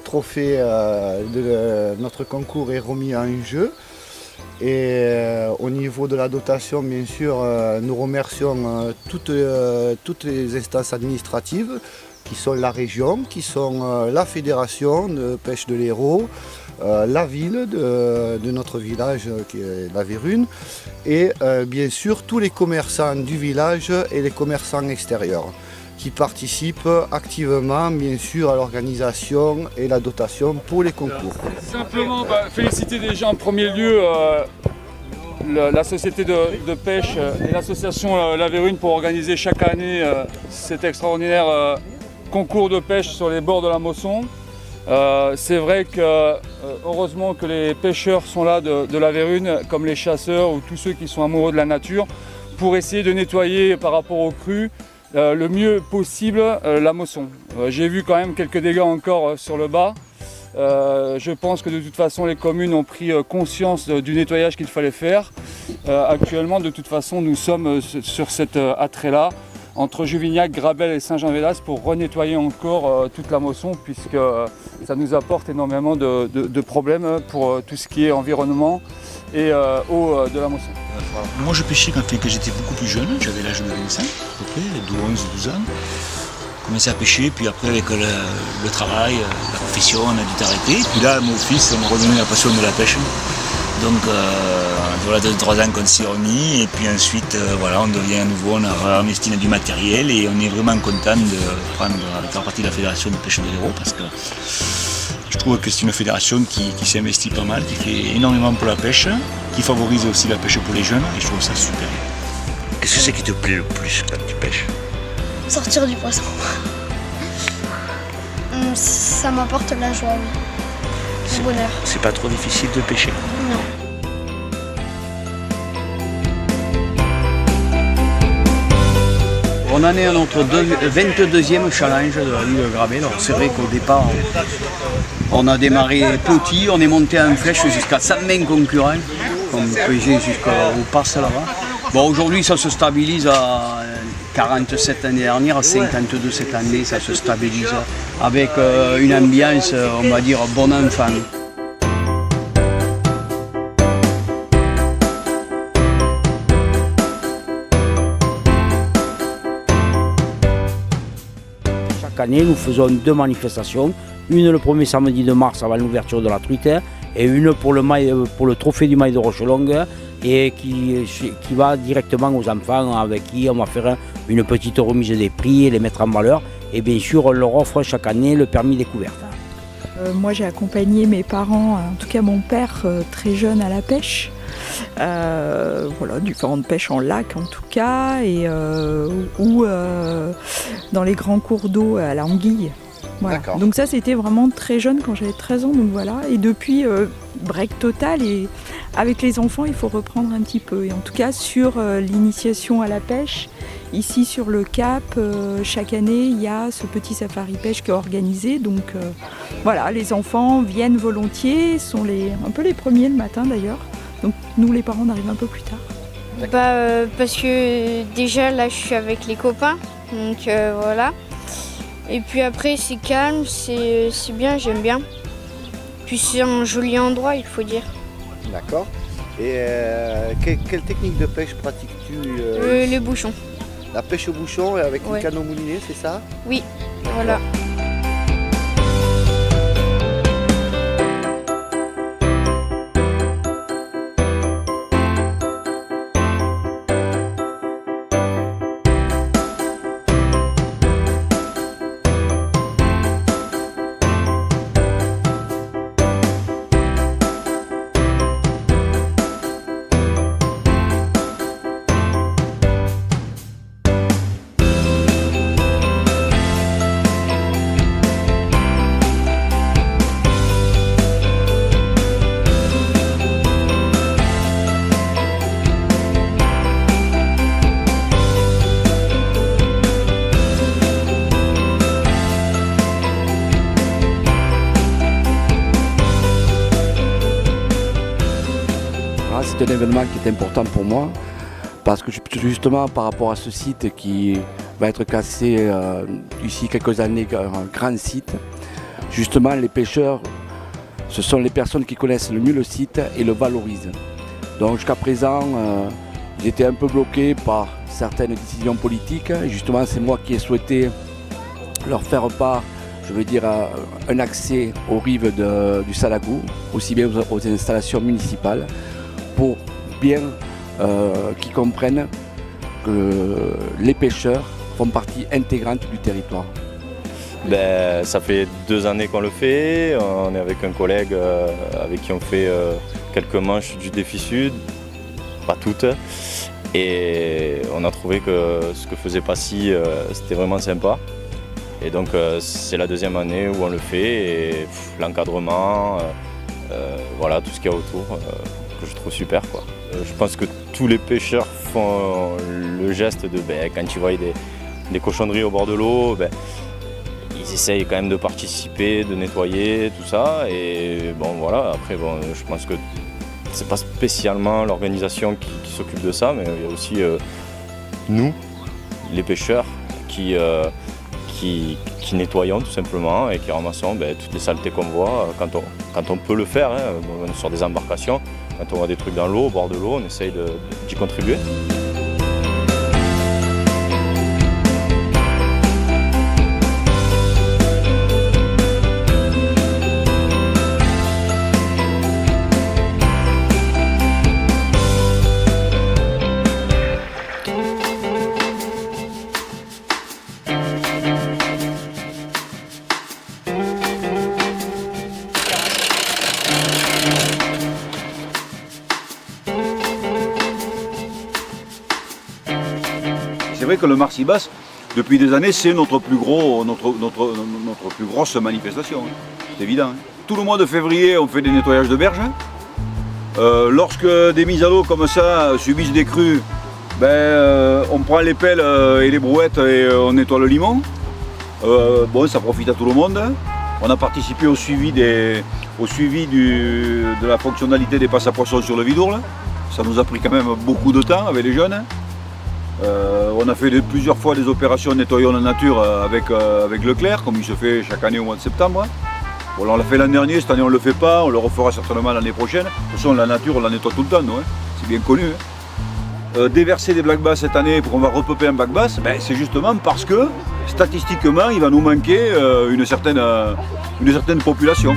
trophée de notre concours est remis en jeu. Et au niveau de la dotation, bien sûr, nous remercions toutes les instances administratives qui sont la région, qui sont la fédération de pêche de l'Hérault, la ville de notre village qui est la Vérune et bien sûr tous les commerçants du village et les commerçants extérieurs qui participent activement bien sûr à l'organisation et la dotation pour les concours. Simplement féliciter déjà en premier lieu la société de pêche et l'association La Vérune pour organiser chaque année cet extraordinaire concours de pêche sur les bords de la Mosson. C'est vrai que heureusement que les pêcheurs sont là de la Vérune, comme les chasseurs ou tous ceux qui sont amoureux de la nature, pour essayer de nettoyer par rapport aux crues le mieux possible la Mosson. J'ai vu quand même quelques dégâts encore sur le bas. Je pense que de toute façon les communes ont pris conscience du nettoyage qu'il fallait faire. Actuellement de toute façon nous sommes sur cet attrait-là entre Juvignac, Grabel et Saint-Jean-Vélas pour renettoyer encore toute la Mosson puisque ça nous apporte énormément de problèmes pour tout ce qui est environnement et eau de la Mosson. Moi je pêchais quand j'étais beaucoup plus jeune, j'avais l'âge de 25 à peu près, 11-12 ans. J'ai commencé à pêcher, puis après avec le travail, la profession, on a dû t'arrêter. Puis là mon fils m'a redonné la passion de la pêche. Donc voilà, 2-3 ans qu'on s'y est remis et puis ensuite voilà, on devient à nouveau, on a réinvesti du matériel et on est vraiment content de faire partie de la fédération de pêche de l'Hérault parce que je trouve que c'est une fédération qui s'investit pas mal, qui fait énormément pour la pêche, qui favorise aussi la pêche pour les jeunes et je trouve ça super. Qu'est-ce que c'est qui te plaît le plus quand tu pêches? Sortir du poisson. Ça m'apporte de la joie, oui. Du bonheur. C'est pas trop difficile de pêcher? Non. On en est à notre 22e challenge de la ville de Grabel. C'est vrai qu'au départ, on a démarré petit, on est monté en flèche jusqu'à 120 concurrents, comme pêcher jusqu'au pass là-bas. Bon, aujourd'hui, ça se stabilise à 47 l'année dernière, à 52 cette année, ça se stabilise avec une ambiance, on va dire, bon enfant. Chaque année, nous faisons 2 manifestations, une le premier samedi de mars avant l'ouverture de la truite et une pour le trophée du mail de Rochelongue et qui va directement aux enfants avec qui on va faire une petite remise des prix et les mettre en valeur. Et bien sûr, on leur offre chaque année le permis découverte. Moi, j'ai accompagné mes parents, en tout cas mon père, très jeune à la pêche. Voilà, différentes pêches en lac en tout cas, et ou dans les grands cours d'eau à l'anguille. Voilà. Donc ça c'était vraiment très jeune quand j'avais 13 ans, donc voilà. Et depuis, break total, et avec les enfants il faut reprendre un petit peu. Et en tout cas sur l'initiation à la pêche, ici sur le Cap, chaque année il y a ce petit safari pêche qui est organisé. Donc voilà, les enfants viennent volontiers, sont un peu les premiers le matin d'ailleurs. Donc nous les parents on arrive un peu plus tard. Parce que déjà là je suis avec les copains, donc voilà. Et puis après c'est calme, c'est bien, j'aime bien. Puis c'est un joli endroit, il faut dire. D'accord. Et quelle technique de pêche pratiques-tu Les bouchons. La pêche au bouchon avec un canot mouliné, c'est ça? Oui, voilà. C'est un événement qui est important pour moi parce que justement par rapport à ce site qui va être classé d'ici quelques années un grand site, justement les pêcheurs, ce sont les personnes qui connaissent le mieux le site et le valorisent. Donc jusqu'à présent, ils étaient un peu bloqués par certaines décisions politiques. Et justement, c'est moi qui ai souhaité leur faire part, je veux dire, un accès aux rives du Salagou, aussi bien aux installations municipales, pour bien qu'ils comprennent que les pêcheurs font partie intégrante du territoire. Ça fait 2 années qu'on le fait, on est avec un collègue avec qui on fait quelques manches du défi sud, pas toutes, et on a trouvé que ce que faisait Passy, c'était vraiment sympa. Et donc c'est la 2e année où on le fait, et l'encadrement, voilà, tout ce qu'il y a autour, que je trouve super, quoi. Je pense que tous les pêcheurs font le geste de, quand ils voient des cochonneries au bord de l'eau, ils essayent quand même de participer, de nettoyer, tout ça. Et bon, voilà, après, je pense que c'est pas spécialement l'organisation qui s'occupe de ça, mais il y a aussi nous, les pêcheurs, qui nettoyons tout simplement et qui ramassons toutes les saletés qu'on voit quand on peut le faire, sur des embarcations. Quand on voit des trucs dans l'eau, au bord de l'eau, on essaye d'y contribuer. C'est vrai que le Marcy Bass, depuis des années, c'est notre plus grosse manifestation. C'est évident. Tout le mois de février, on fait des nettoyages de berges. Lorsque des mises à l'eau comme ça subissent des crues, on prend les pelles et les brouettes et on nettoie le limon. Ça profite à tout le monde. On a participé au suivi de la fonctionnalité des passes à poissons sur le Vidourle. Ça nous a pris quand même beaucoup de temps avec les jeunes. On a fait plusieurs fois des opérations nettoyons la nature avec Leclerc, comme il se fait chaque année au mois de septembre. Bon, on l'a fait l'an dernier, cette année on ne le fait pas, on le refera certainement l'année prochaine. De toute façon, la nature, on la nettoie tout le temps, nous, c'est bien connu. Déverser des black bass cette année pour qu'on va repeupler un black bass, c'est justement parce que statistiquement, il va nous manquer une certaine population.